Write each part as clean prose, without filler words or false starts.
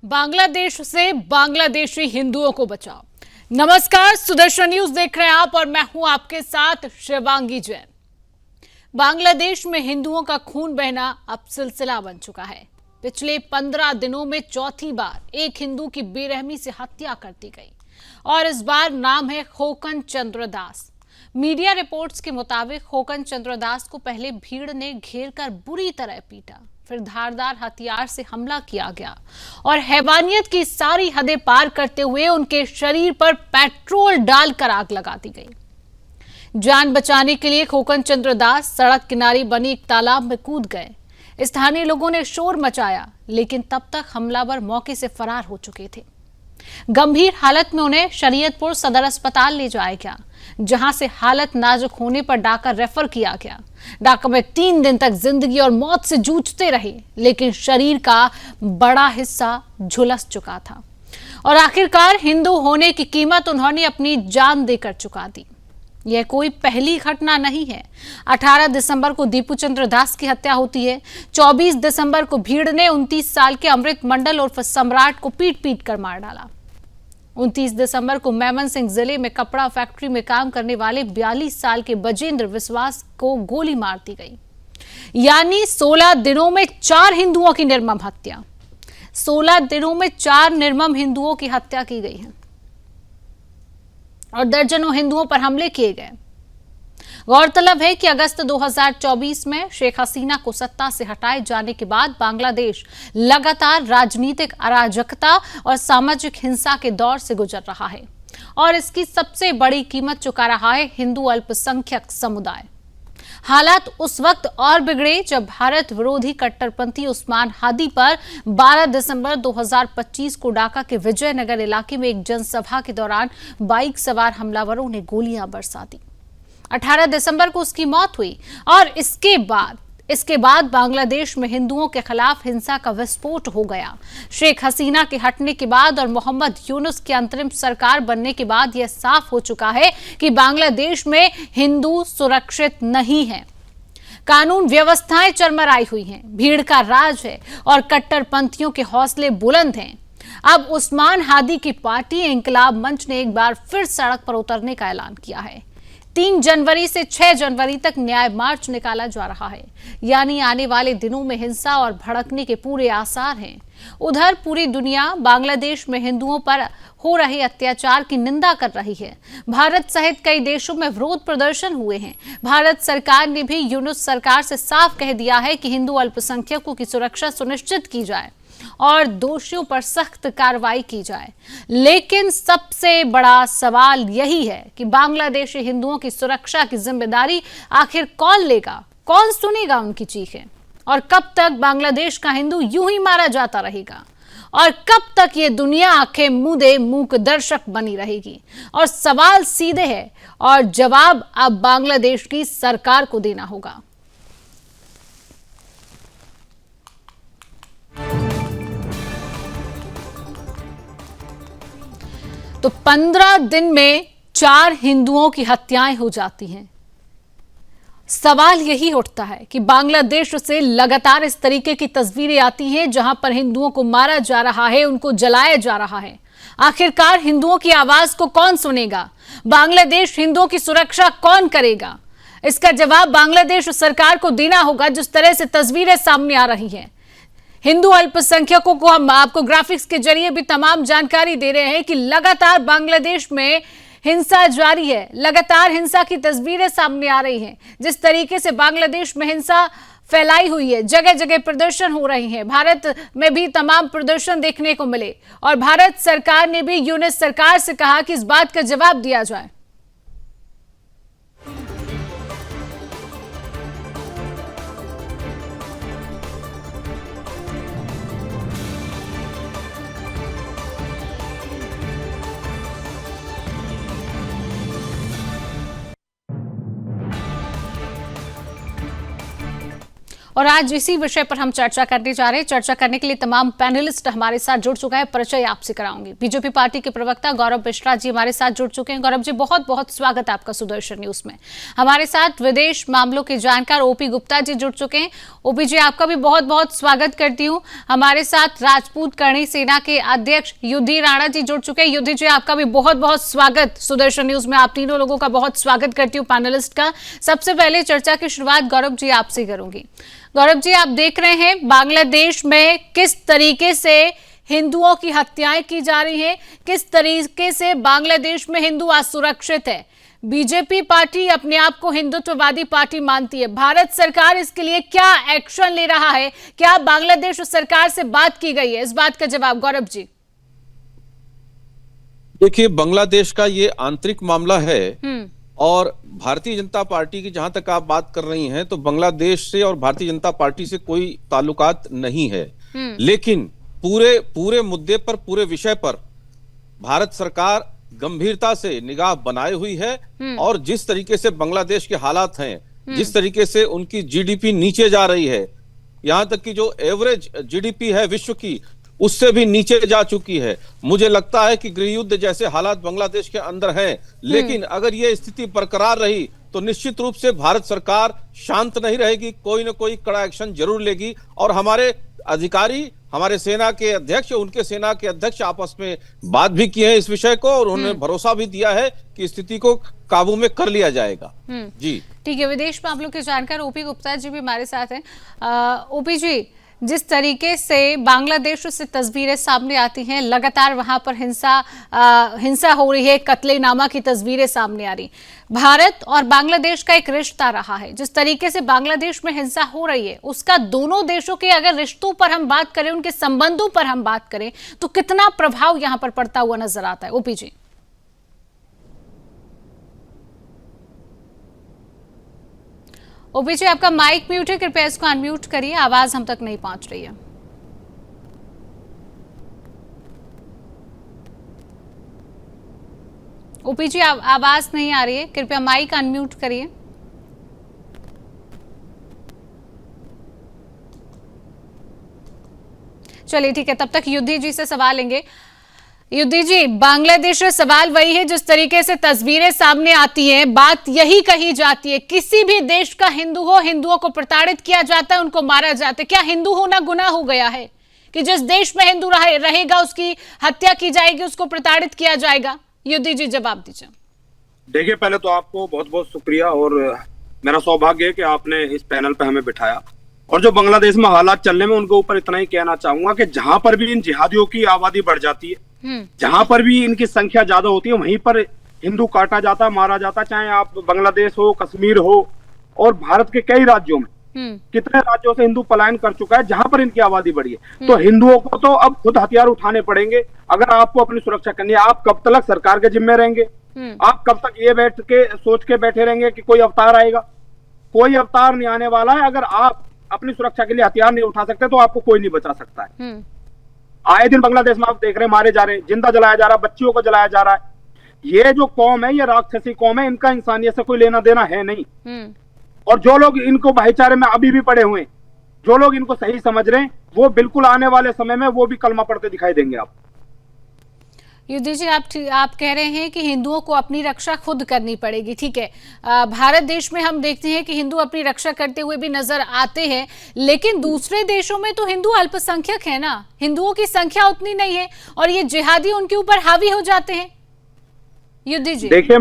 बांग्लादेश से बांग्लादेशी हिंदुओं को बचाओ। नमस्कार, सुदर्शन न्यूज देख रहे हैं आप और मैं हूं आपके साथ शिवांगी जैन। बांग्लादेश में हिंदुओं का खून बहना अब सिलसिला बन चुका है। पिछले 15 दिनों में चौथी बार एक हिंदू की बेरहमी से हत्या कर दी गई और इस बार नाम है खोकन चंद्र दास। मीडिया रिपोर्ट्स के मुताबिक खोकन चंद्र दास को पहले भीड़ ने घेर कर बुरी तरह पीटा, फिर धारदार हथियार से हमला किया गया और हैवानियत की सारी हदें पार करते हुए उनके शरीर पर पेट्रोल डालकर आग लगा दी गई। जान बचाने के लिए खोकन चंद्र दास सड़क किनारे बनी एक तालाब में कूद गए। स्थानीय लोगों ने शोर मचाया, लेकिन तब तक हमलावर मौके से फरार हो चुके थे। गंभीर हालत में उन्हें शरीयतपुर सदर अस्पताल ले जाया गया, जहां से हालत नाजुक होने पर डाका रेफर किया गया। डाका में 3 दिन तक जिंदगी और मौत से जूझते रहे, लेकिन शरीर का बड़ा हिस्सा झुलस चुका था और आखिरकार हिंदू होने की कीमत उन्होंने अपनी जान देकर चुका दी। यह कोई पहली घटना नहीं है। 18 दिसंबर को दीपू चंद्र दास की हत्या होती है। 24 दिसंबर को भीड़ ने 29 साल के अमृत मंडल उर्फ सम्राट को पीट पीट कर मार डाला। 29 दिसंबर को मेमन सिंह जिले में कपड़ा फैक्ट्री में काम करने वाले 42 साल के बजेंद्र विश्वास को गोली मार दी गई। यानी 16 दिनों में 4 हिंदुओं की निर्मम हत्या। 16 दिनों में 4 निर्मम हिंदुओं की हत्या की गई है और दर्जनों हिंदुओं पर हमले किए गए। गौरतलब है कि अगस्त 2024 में शेख हसीना को सत्ता से हटाए जाने के बाद बांग्लादेश लगातार राजनीतिक अराजकता और सामाजिक हिंसा के दौर से गुजर रहा है और इसकी सबसे बड़ी कीमत चुका रहा है हिंदू अल्पसंख्यक समुदाय। हालात उस वक्त और बिगड़े जब भारत विरोधी कट्टरपंथी उस्मान हादी पर 12 दिसंबर 2025 को ढाका के विजयनगर इलाके में एक जनसभा के दौरान बाइक सवार हमलावरों ने गोलियां बरसा दी। 18 दिसंबर को उसकी मौत हुई और इसके बाद बांग्लादेश में हिंदुओं के खिलाफ हिंसा का विस्फोट हो गया। शेख हसीना के हटने के बाद और मोहम्मद यूनुस की अंतरिम सरकार बनने के बाद यह साफ हो चुका है कि बांग्लादेश में हिंदू सुरक्षित नहीं है। कानून व्यवस्थाएं चरमराई हुई हैं, भीड़ का राज है और कट्टरपंथियों के हौसले बुलंद हैं। अब उस्मान हादी की पार्टी इंकलाब मंच ने एक बार फिर सड़क पर उतरने का ऐलान किया है। 3 जनवरी से 6 जनवरी तक न्याय मार्च निकाला जा रहा है, यानी आने वाले दिनों में हिंसा और भड़कने के पूरे आसार हैं। उधर पूरी दुनिया बांग्लादेश में हिंदुओं पर हो रहे अत्याचार की निंदा कर रही है। भारत सहित कई देशों में विरोध प्रदर्शन हुए हैं। भारत सरकार ने भी यूनुस सरकार से साफ कह दिया है कि हिंदू अल्पसंख्यकों की सुरक्षा सुनिश्चित की जाए और दोषियों पर सख्त कार्रवाई की जाए। लेकिन सबसे बड़ा सवाल यही है कि बांग्लादेशी हिंदुओं की सुरक्षा की जिम्मेदारी आखिर कौन लेगा, कौन सुनेगा उनकी चीखें, और कब तक बांग्लादेश का हिंदू यूं ही मारा जाता रहेगा और कब तक ये दुनिया आंखें मूंदे मूक दर्शक बनी रहेगी। और सवाल सीधे है और जवाब अब बांग्लादेश की सरकार को देना होगा। तो 15 दिन में 4 हिंदुओं की हत्याएं हो जाती हैं। सवाल यही उठता है कि बांग्लादेश से लगातार इस तरीके की तस्वीरें आती हैं जहां पर हिंदुओं को मारा जा रहा है, उनको जलाया जा रहा है। आखिरकार हिंदुओं की आवाज को कौन सुनेगा? बांग्लादेश हिंदुओं की सुरक्षा कौन करेगा? इसका जवाब बांग्लादेश सरकार को देना होगा। जिस तरह से तस्वीरें सामने आ रही हैं, हिंदू अल्पसंख्यकों को हम आपको ग्राफिक्स के जरिए भी तमाम जानकारी दे रहे हैं कि लगातार बांग्लादेश में हिंसा जारी है। लगातार हिंसा की तस्वीरें सामने आ रही हैं। जिस तरीके से बांग्लादेश में हिंसा फैलाई हुई है, जगह जगह प्रदर्शन हो रहे हैं। भारत में भी तमाम प्रदर्शन देखने को मिले और भारत सरकार ने भी यूनुस सरकार से कहा कि इस बात का जवाब दिया जाए। और आज इसी विषय पर हम चर्चा करने जा रहे हैं। चर्चा करने के लिए तमाम पैनलिस्ट हमारे साथ जुड़ चुका है। परिचय आपसे कराऊंगी। बीजेपी पार्टी के प्रवक्ता गौरव मिश्रा जी हमारे साथ जुड़ चुके हैं। गौरव जी, बहुत बहुत स्वागत है आपका सुदर्शन न्यूज में। हमारे साथ विदेश मामलों के जानकार ओपी गुप्ता जी जुड़ चुके हैं। ओपी जी, आपका भी बहुत बहुत स्वागत करती हूँ। हमारे साथ राजपूत करणी सेना के अध्यक्ष युद्धि राणा जी जुड़ चुके हैं। युद्धि जी, आपका भी बहुत बहुत स्वागत सुदर्शन न्यूज में। आप तीनों लोगों का बहुत स्वागत करती हूँ पैनलिस्ट का। सबसे पहले चर्चा की शुरुआत गौरव जी आपसे करूंगी। गौरव जी, आप देख रहे हैं बांग्लादेश में किस तरीके से हिंदुओं की हत्याएं की जा रही हैं, किस तरीके से बांग्लादेश में हिंदू असुरक्षित है। बीजेपी पार्टी अपने आप को हिंदुत्ववादी पार्टी मानती है। भारत सरकार इसके लिए क्या एक्शन ले रहा है? क्या बांग्लादेश सरकार से बात की गई है? इस बात का जवाब गौरव जी। देखिए, बांग्लादेश का ये आंतरिक मामला है और भारतीय जनता पार्टी की जहां तक आप बात कर रही हैं तो बांग्लादेश से और भारतीय जनता पार्टी से कोई ताल्लुकात नहीं है। लेकिन पूरे मुद्दे पर, पूरे विषय पर भारत सरकार गंभीरता से निगाह बनाए हुई है। और जिस तरीके से बांग्लादेश के हालात हैं, जिस तरीके से उनकी जीडीपी नीचे जा रही है, यहां तक कि जो एवरेज जीडीपी है विश्व की उससे भी नीचे जा चुकी है। मुझे लगता है कि गृह युद्ध जैसे हालात बांग्लादेश के अंदर हैं। लेकिन अगर ये स्थिति बरकरार रही तो निश्चित रूप से भारत सरकार शांत नहीं रहेगी, कोई ना कोई कड़ा एक्शन जरूर लेगी। और हमारे अधिकारी, हमारे सेना के अध्यक्ष, उनके सेना के अध्यक्ष आपस में बात भी की है इस विषय को और उन्होंने भरोसा भी दिया है कि स्थिति को काबू में कर लिया जाएगा। जी ठीक है। विदेश मामलों के जानकार ओपी गुप्ता जी भी हमारे साथ हैं। ओपी जी, जिस तरीके से बांग्लादेश से तस्वीरें सामने आती हैं, लगातार वहां पर हिंसा हो रही है, कत्लेनामा की तस्वीरें सामने आ रही। भारत और बांग्लादेश का एक रिश्ता रहा है। जिस तरीके से बांग्लादेश में हिंसा हो रही है उसका दोनों देशों के अगर रिश्तों पर हम बात करें, उनके संबंधों पर हम बात करें तो कितना प्रभाव यहां पर पड़ता हुआ नजर आता है? ओपी जी। ओपी जी, आपका माइक म्यूट है, कृपया इसको अनम्यूट करिए, आवाज हम तक नहीं पहुंच रही है। ओपी जी, आवाज नहीं आ रही है, कृपया माइक अनम्यूट करिए। चलिए ठीक है, तब तक युद्धि जी से सवाल लेंगे। युद्धि जी, बांग्लादेश में सवाल वही है, जिस तरीके से तस्वीरें सामने आती हैं, बात यही कही जाती है किसी भी देश का हिंदू हो, हिंदुओं को प्रताड़ित किया जाता है, उनको मारा जाता है। क्या हिंदू होना गुनाह हो गया है कि जिस देश में हिंदू रहेगा उसकी हत्या की जाएगी, उसको प्रताड़ित किया जाएगा? युद्धि जी, जवाब दीजिए। देखिए, पहले तो आपको बहुत बहुत शुक्रिया और मेरा सौभाग्य है कि आपने इस पैनल पे हमें बिठाया। और जो बांग्लादेश में हालात चलने में, उनके ऊपर इतना ही कहना चाहूंगा कि जहां पर भी इन जिहादियों की आबादी बढ़ जाती है, जहां पर भी इनकी संख्या ज्यादा होती है, वहीं पर हिंदू काटा जाता, मारा जाता। चाहे आप बांग्लादेश हो, कश्मीर हो और भारत के कई राज्यों में, कितने राज्यों से हिंदू पलायन कर चुका है जहां पर इनकी आबादी बढ़ी है। तो हिंदुओं को तो अब खुद हथियार उठाने पड़ेंगे अगर आपको अपनी सुरक्षा करनी है। आप कब तक सरकार के जिम्मे रहेंगे? आप कब तक ये बैठ के सोच के बैठे रहेंगे कि कोई अवतार आएगा? कोई अवतार नहीं आने वाला है। अगर आप अपनी सुरक्षा के लिए हथियार नहीं उठा सकते तो आपको कोई नहीं बचा सकता है। आए दिन बांग्लादेश में आप देख रहे हैं, मारे जा रहे हैं, जिंदा जलाया जा रहा है, बच्चियों को जलाया जा रहा है। ये जो कौम है, ये राक्षसी कौम है, इनका इंसानियत से कोई लेना देना है नहीं। और जो लोग इनको भाईचारे में अभी भी पड़े हुए हैं, जो लोग इनको सही समझ रहे हैं, वो बिल्कुल आने वाले समय में वो भी कलमा पढ़ते दिखाई देंगे। आप युद्धि जी, आप कह रहे हैं कि हिंदुओं को अपनी रक्षा खुद करनी पड़ेगी। ठीक है, भारत देश में हम देखते हैं कि हिंदू अपनी रक्षा करते हुए भी नजर आते हैं, लेकिन दूसरे देशों में तो हिंदू अल्पसंख्यक है ना, हिंदुओं की संख्या उतनी नहीं है और ये जिहादी उनके ऊपर हावी हो जाते हैं। युद्धि जी, देखिए,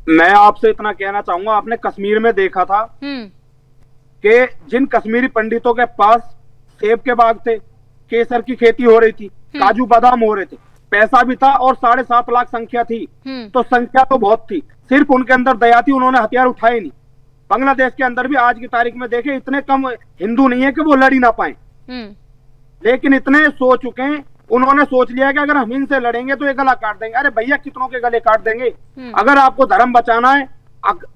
मैं आपसे इतना कहना चाहूंगा, आपने कश्मीर में देखा था कि जिन कश्मीरी पंडितों के पास सेब के बाग थे, केसर की खेती हो रही थी, काजू बादाम हो रहे थे, पैसा भी था और 7.5 लाख संख्या थी, तो संख्या तो बहुत थी, सिर्फ उनके अंदर दया थी, उन्होंने हथियार उठाए नहीं। बांग्लादेश के अंदर भी आज की तारीख में देखे, इतने कम हिंदू नहीं है कि वो लड़ ही ना पाए, लेकिन इतने सो चुके हैं, उन्होंने सोच लिया कि अगर हम इनसे लड़ेंगे तो ये गला काट देंगे। अरे भैया, कितनों के गले काट देंगे? अगर आपको धर्म बचाना है,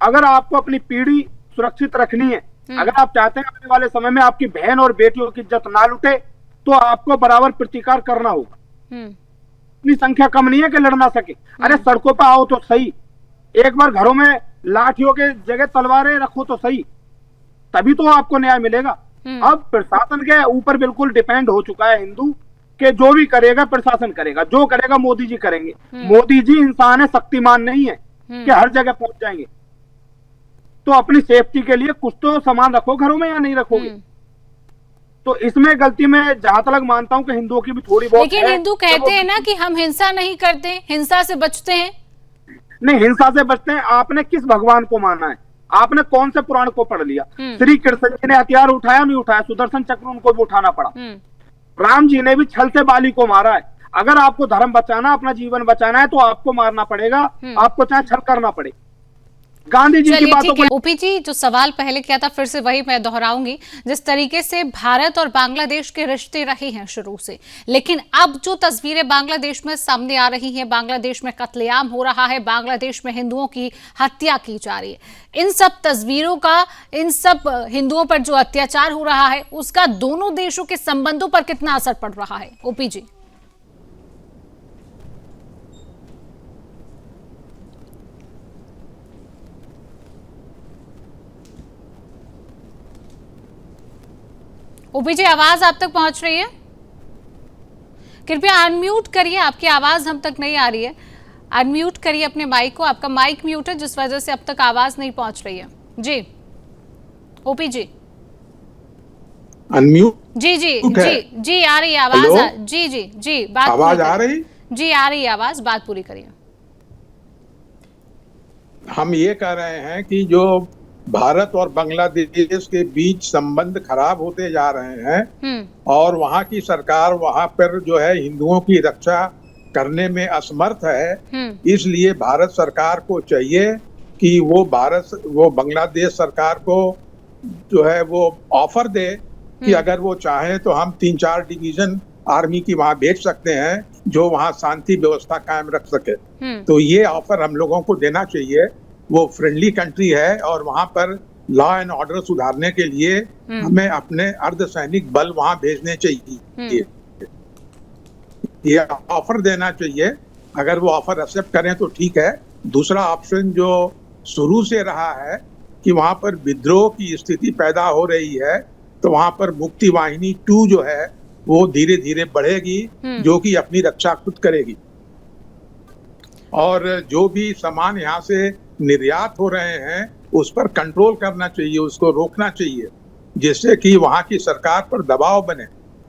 अगर आपको अपनी पीढ़ी सुरक्षित रखनी है, अगर आप चाहते हैं आने वाले समय में आपकी बहन और बेटियों की इज्जत ना लुटे, तो आपको बराबर प्रतिकार करना होगा। इतनी संख्या कम नहीं है कि लड़ ना सके। अरे सड़कों पर आओ तो सही, एक बार घरों में लाठियों के जगह तलवारें रखो तो सही, तभी तो आपको न्याय मिलेगा। अब प्रशासन के ऊपर बिल्कुल डिपेंड हो चुका है हिंदू कि जो भी करेगा प्रशासन करेगा, जो करेगा मोदी जी करेंगे। मोदी जी इंसान है, शक्तिमान नहीं है कि हर जगह पहुंच जाएंगे। तो अपनी सेफ्टी के लिए कुछ तो सामान रखो घरों में, या नहीं रखोगे? तो इसमें गलती मैं जहां तक मानता हूं कि हिंदुओं की भी थोड़ी बहुत लेकिन हिंदू कहते हैं ना कि हम हिंसा नहीं करते, हिंसा से बचते हैं। नहीं, हिंसा से बचते हैं। आपने किस भगवान को माना है? आपने कौन से पुराण को पढ़ लिया? श्री कृष्ण जी ने हथियार उठाया नहीं उठाया? सुदर्शन चक्र उनको भी उठाना पड़ा। राम जी ने भी छल से बाली को मारा है। अगर आपको धर्म बचाना, अपना जीवन बचाना है तो आपको मारना पड़ेगा, आपको चाहे छल करना पड़े। गांधी जी की बातों को। ओपी जी, जो सवाल पहले किया था फिर से वही मैं दोहराऊंगी। जिस तरीके से भारत और बांग्लादेश के रिश्ते रहे हैं शुरू से, लेकिन अब जो तस्वीरें बांग्लादेश में सामने आ रही हैं, बांग्लादेश में कत्लेआम हो रहा है, बांग्लादेश में हिंदुओं की हत्या की जा रही है, इन सब तस्वीरों का, इन सब हिंदुओं पर जो अत्याचार हो रहा है, उसका दोनों देशों के संबंधों पर कितना असर पड़ रहा है? ओपी जी। ओपी जी, आवाज आप तक पहुंच रही है? कृपया अनम्यूट करिए, आपकी आवाज हम तक नहीं आ रही है। अनम्यूट करिए अपने माइक को, आपका माइक म्यूट है जिस वजह से अब तक आवाज नहीं पहुंच रही है। जी ओपी जी। अनम्यूट? जी जी जी जी, आ रही है आवाज। जी जी जी, बात आवाज आ रही? जी आ रही है आवाज, बात पूरी करिए। हम ये कह रहे हैं कि जो भारत और बांग्लादेश के बीच संबंध खराब होते जा रहे हैं और वहाँ की सरकार वहाँ पर जो है हिंदुओं की रक्षा करने में असमर्थ है, इसलिए भारत सरकार को चाहिए कि वो बांग्लादेश सरकार को जो है वो ऑफर दे कि अगर वो चाहे तो हम 3-4 डिवीजन आर्मी की वहाँ भेज सकते हैं जो वहाँ शांति व्यवस्था कायम रख सके। तो ये ऑफर हम लोगों को देना चाहिए। वो फ्रेंडली कंट्री है और वहां पर लॉ एंड ऑर्डर सुधारने के लिए हमें अपने अर्धसैनिक बल वहां भेजने चाहिए। ये ऑफर देना चाहिए। अगर वो ऑफर एक्सेप्ट करें तो ठीक है। दूसरा ऑप्शन जो शुरू से रहा है कि वहां पर विद्रोह की स्थिति पैदा हो रही है, तो वहां पर मुक्ति वाहिनी 2 जो है वो धीरे धीरे बढ़ेगी, जो कि अपनी रक्षा खुद करेगी। और जो भी सामान यहाँ से निर्यात हो रहे हैं उस पर कंट्रोल करना चाहिए, उसको रोकना चाहिए, जिससे कि वहाँ की सरकार पर दबाव बने,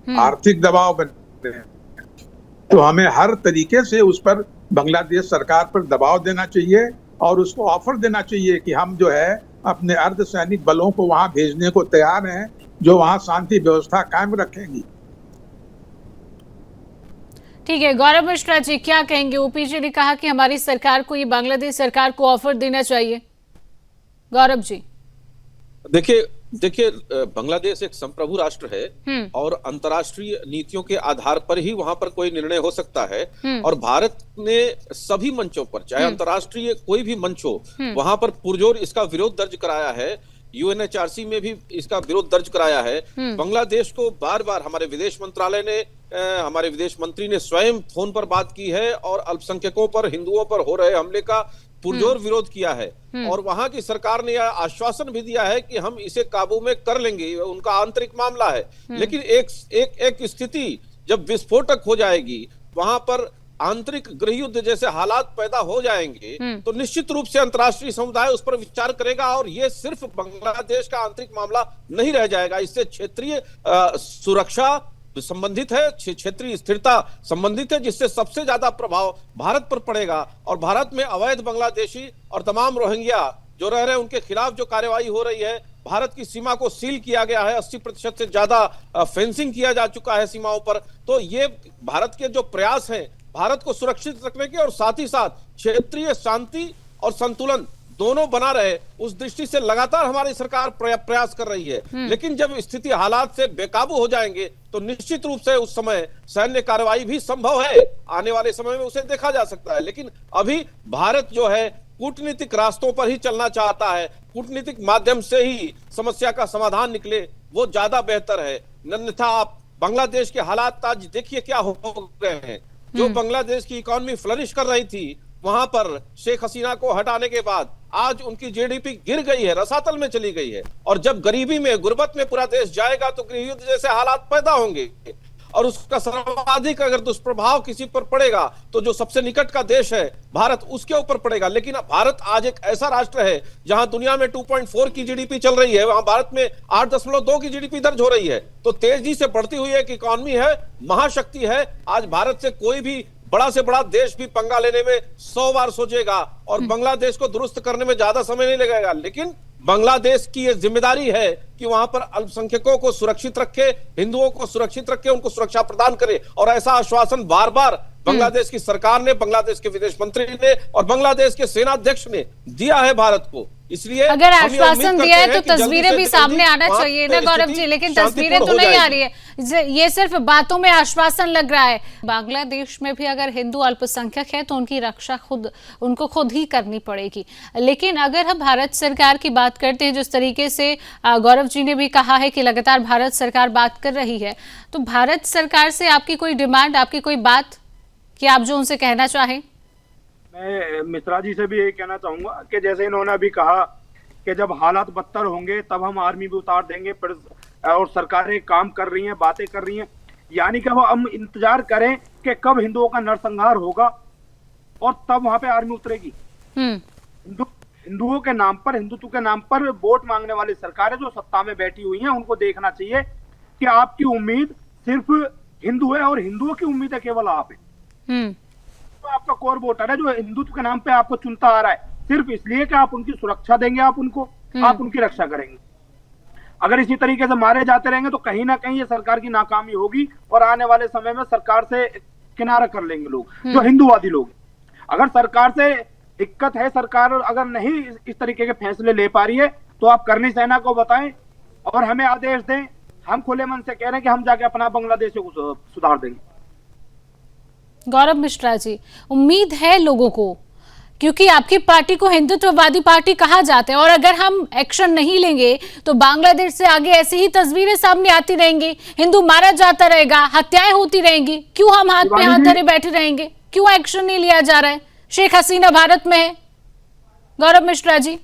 आर्थिक दबाव बने। तो हमें हर तरीके से उस पर बांग्लादेश सरकार पर दबाव देना चाहिए और उसको ऑफर देना चाहिए कि हम जो है अपने अर्धसैनिक बलों को वहाँ भेजने को तैयार हैं, जो वहाँ शांति व्यवस्था कायम रखेंगी। ठीक है, गौरव मिश्रा जी क्या कहेंगे? ओपी जी ने कहा कि हमारी सरकार को, ये बांग्लादेश सरकार को ऑफर देना चाहिए। गौरव जी देखिए बांग्लादेश एक संप्रभु राष्ट्र है और अंतर्राष्ट्रीय नीतियों के आधार पर ही वहां पर कोई निर्णय हो सकता है। और भारत ने सभी मंचों पर, चाहे अंतर्राष्ट्रीय कोई भी मंच हो, वहां पर पुरजोर इसका विरोध दर्ज कराया है। यूएनएचआरसी में भी इसका विरोध दर्ज कराया है। बांग्लादेश को बार बार हमारे विदेश मंत्रालय ने, हमारे विदेश मंत्री ने स्वयं फोन पर बात की है और अल्पसंख्यकों पर, हिंदुओं पर हो रहे हमले का पुरजोर विरोध किया है। और वहां की सरकार ने यह आश्वासन भी दिया है कि हम इसे काबू में कर लेंगे, उनका आंतरिक मामला है। लेकिन एक स्थिति जब विस्फोटक हो जाएगी, वहां पर आंतरिक गृह युद्ध जैसे हालात पैदा हो जाएंगे, तो निश्चित रूप से अंतर्राष्ट्रीय समुदाय उस पर विचार करेगा। और ये सिर्फ बांग्लादेश का आंतरिक मामला नहीं रह जाएगा, इससे क्षेत्रीय सुरक्षा संबंधित है, क्षेत्रीय स्थिरता संबंधित है, जिससे सबसे ज्यादा प्रभाव भारत पर पड़ेगा। और भारत में अवैध बांग्लादेशी और तमाम रोहिंग्या जो रह रहे हैं उनके खिलाफ जो कार्रवाई हो रही है, भारत की सीमा को सील किया गया है, 80% से ज्यादा फेंसिंग किया जा चुका है सीमाओं पर। तो ये भारत के जो प्रयास हैं भारत को सुरक्षित रखने के, और साथ ही साथ क्षेत्रीय शांति और संतुलन दोनों बना रहे, उस दृष्टि से लगातार हमारी सरकार प्रयास कर रही है। लेकिन जब स्थिति हालात से बेकाबू हो जाएंगे तो निश्चित रूप से उस समय सैन्य कार्रवाई भी संभव है। आने वाले समय में उसे देखा जा सकता है। लेकिन अभी भारत जो है कूटनीतिक रास्तों पर ही चलना चाहता है, कूटनीतिक माध्यम से ही समस्या का समाधान निकले, वो ज्यादा बेहतर है। अन्यथा आप बांग्लादेश के हालात आज देखिए क्या हो गए हैं। जो बांग्लादेश की इकोनॉमी फ्लरिश कर रही थी, वहां पर शेख हसीना को हटाने के बाद आज उनकी जीडीपी गिर गई है, रसातल में चली गई है। और जब गरीबी में, गुर्बत में पूरा देश जाएगा तो गृह युद्ध जैसे हालात पैदा होंगे और उसका सर्वाधिक अगर दुष्प्रभाव किसी पर पड़ेगा तो जो सबसे निकट का देश है भारत, उसके ऊपर पड़ेगा। लेकिन भारत आज एक ऐसा राष्ट्र है जहां दुनिया में 2.4 की जीडीपी चल रही है, वहां भारत में 8.2 की जीडीपी दर्ज हो रही है। तो तेजी से बढ़ती हुई एक इकोनॉमी है, महाशक्ति है। आज भारत से कोई भी बड़ा से बड़ा देश भी पंगा लेने में 100 बार सोचेगा और बांग्लादेश को दुरुस्त करने में ज्यादा समय नहीं लगेगा। लेकिन बांग्लादेश की यह जिम्मेदारी है कि वहां पर अल्पसंख्यकों को सुरक्षित रखे, हिंदुओं को सुरक्षित रखे, उनको सुरक्षा प्रदान करे। और ऐसा आश्वासन बार बार बांग्लादेश की सरकार ने, बांग्लादेश के विदेश मंत्री ने और बांग्लादेश के सेनाध्यक्ष ने दिया है भारत को। इसलिए अगर आश्वासन दिया है तो तस्वीरें भी सामने आना चाहिए ना गौरव जी, लेकिन तस्वीरें तो नहीं आ रही है, ये सिर्फ बातों में आश्वासन लग रहा है। बांग्लादेश में भी अगर हिंदू अल्पसंख्यक है तो उनकी रक्षा उनको खुद ही करनी पड़ेगी। लेकिन अगर हम भारत सरकार की बात करते हैं, जिस तरीके से गौरव जी ने भी कहा है कि लगातार भारत सरकार बात कर रही है, तो भारत सरकार से आपकी कोई डिमांड, आपकी कोई बात कि आप जो उनसे कहना चाहें? मैं मिश्रा जी से भी यही कहना चाहूंगा कि जैसे इन्होंने अभी कहा कि जब हालात बदतर होंगे तब हम आर्मी भी उतार देंगे, और सरकारें काम कर रही हैं, बातें कर रही हैं, यानी कि हम इंतजार करें कि कब हिंदुओं का नरसंहार होगा और तब वहां पे आर्मी उतरेगी। हिंदुओं के नाम पर, हिंदुत्व के नाम पर वोट मांगने वाली सरकारें जो सत्ता में बैठी हुई हैं, उनको देखना चाहिए कि आपकी उम्मीद सिर्फ हिंदू है और हिंदुओं की उम्मीद है केवल आप है। तो आपका कोर वोटर है जो हिंदुत्व के नाम पे आपको चुनता आ रहा है सिर्फ इसलिए कि आप उनकी सुरक्षा देंगे, आप उनकी रक्षा करेंगे। अगर इसी तरीके से मारे जाते रहेंगे तो कहीं ना कहीं ये सरकार की नाकामी होगी और आने वाले समय में सरकार से किनारा कर लेंगे लोग, जो हिंदूवादी लोग। अगर सरकार से दिक्कत है, सरकार अगर नहीं इस तरीके के फैसले ले पा रही है तो आप करनी सेना को बताएं और हमें आदेश दें। हम खुले मन से कह रहे हैं कि हम जाके अपना बांग्लादेश को सुधार देंगे। गौरव मिश्रा जी, उम्मीद है लोगों को, क्योंकि आपकी पार्टी को हिंदुत्ववादी पार्टी कहा जाता है, और अगर हम एक्शन नहीं लेंगे तो बांग्लादेश से आगे ऐसी ही तस्वीरें सामने आती रहेंगी, हिंदू मारा जाता रहेगा, हत्याएं होती रहेंगी। क्यों हम हाथ पे हाथ धरे बैठे रहेंगे? क्यों एक्शन नहीं लिया जा रहा है? शेख हसीना भारत में है। गौरव मिश्रा जी,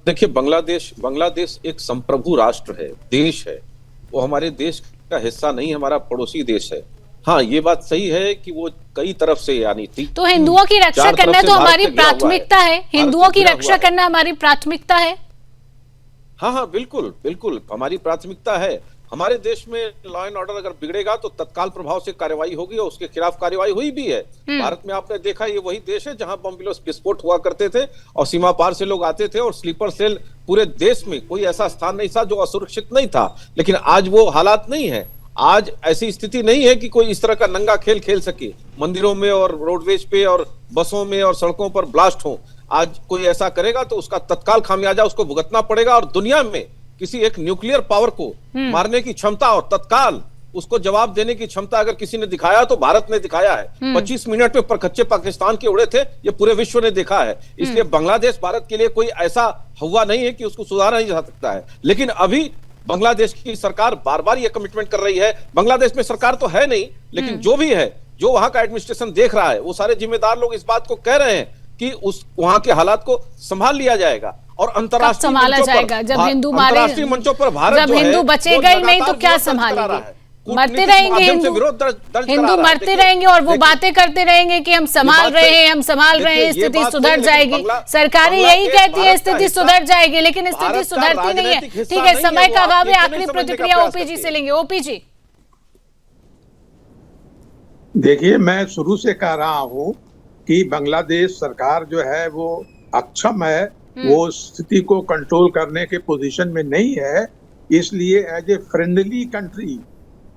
देखिए, बांग्लादेश एक संप्रभु राष्ट्र है, देश है। वो हमारे देश का हिस्सा नहीं, हमारा पड़ोसी देश है। हाँ, ये बात सही है कि वो कई तरफ से, यानी तो हिंदुओं की रक्षा करना तो हमारी प्राथमिकता है, हिंदुओं की रक्षा करना हमारी प्राथमिकता है। हाँ हाँ, बिल्कुल बिल्कुल हमारी प्राथमिकता है। हमारे देश में लॉ एंड ऑर्डर अगर बिगड़ेगा तो तत्काल प्रभाव से कार्रवाई होगी और उसके खिलाफ कार्रवाई हुई भी है। भारत में आपने देखा, ये वही देश है जहां बम विस्फोट हुआ करते थे और सीमा पार से लोग आते थे और स्लीपर सेल पूरे देश में कोई ऐसा स्थान नहीं था जो असुरक्षित नहीं था। लेकिन आज वो हालात नहीं है। आज ऐसी स्थिति नहीं है कि कोई इस तरह का नंगा खेल खेल सके। मंदिरों में और रोडवेज पे और बसों में और सड़कों पर ब्लास्ट हो, आज कोई ऐसा करेगा तो उसका तत्काल खामियाजा उसको भुगतना पड़ेगा। और दुनिया में किसी एक न्यूक्लियर पावर को मारने की क्षमता और तत्काल उसको जवाब देने की क्षमता अगर किसी ने दिखाया तो भारत ने दिखाया है। 25 मिनट में परखच्चे पाकिस्तान के उड़े थे, ये पूरे विश्व ने देखा है। इसलिए बांग्लादेश भारत के लिए कोई ऐसा हुआ नहीं है कि उसको सुधारा नहीं जा सकता है। लेकिन अभी बांग्लादेश की सरकार बार बार ये कमिटमेंट कर रही है। बांग्लादेश में सरकार तो है नहीं, लेकिन जो भी है, जो वहां का एडमिनिस्ट्रेशन देख रहा है, वो सारे जिम्मेदार लोग इस बात को कह रहे हैं कि उस वहां के हालात को संभाल लिया जाएगा और अंतरराष्ट्रीय संभाला जाएगा। जब हिंदू अंतरराष्ट्रीय मंचों पर भारत, जब हिंदू बचेगा ही नहीं तो क्या संभालेंगे? मरते रहेंगे हिंदू मरते रहेंगे और वो बातें करते रहेंगे कि हम संभाल रहे हैं, हम संभाल रहे हैं, स्थिति सुधर जाएगी। सरकारें यही कहती है स्थिति सुधर जाएगी, लेकिन स्थिति सुधरती नहीं है। ठीक है, समय का अभाव है। आखिरी प्रतिक्रिया ओपीजी से लेंगे। ओपीजी, देखिए, मैं शुरू से कह रहा हूं कि बांग्लादेश सरकार जो है वो अक्षम है, वो स्थिति को कंट्रोल करने के पोजीशन में नहीं है। इसलिए as a friendly country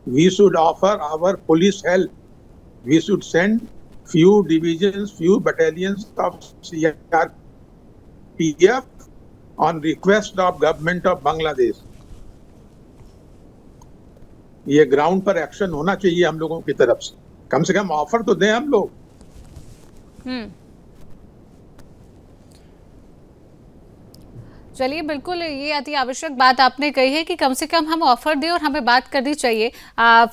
we should offer our police help. We should send few divisions, few battalions of CRPF on request of government of Bangladesh. ये ग्राउंड पर एक्शन होना चाहिए हम लोगों की तरफ से। कम कम ऑफर तो दें हम लोग। चलिए, बिल्कुल ये अति आवश्यक बात आपने कही है कि कम से कम हम ऑफर दें और हमें बात करनी चाहिए।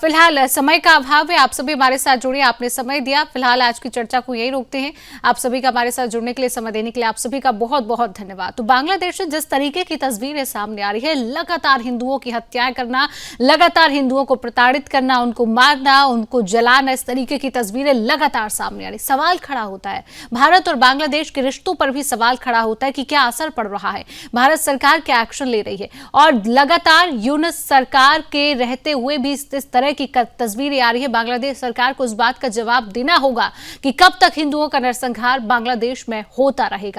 फिलहाल समय का अभाव है, आप सभी हमारे साथ जुड़िए, आपने समय दिया। फिलहाल आज की चर्चा को यही रोकते हैं। आप सभी का हमारे साथ जुड़ने के लिए, समय देने के लिए आप सभी का बहुत बहुत धन्यवाद। तो बांग्लादेश से जिस तरीके की तस्वीरें सामने आ रही है, लगातार हिंदुओं की हत्याएं करना, लगातार हिंदुओं को प्रताड़ित करना, उनको मारना, उनको जलाना, इस तरीके की तस्वीरें लगातार सामने आ रही। सवाल खड़ा होता है, भारत और बांग्लादेश के रिश्तों पर भी सवाल खड़ा होता है कि क्या असर पड़ रहा है, भारत सरकार क्या एक्शन ले रही है। और लगातार यूनुस सरकार के रहते हुए भी इस तरह की तस्वीरें आ रही है। बांग्लादेश सरकार को इस बात का जवाब देना होगा कि कब तक हिंदुओं का नरसंहार बांग्लादेश में होता रहेगा।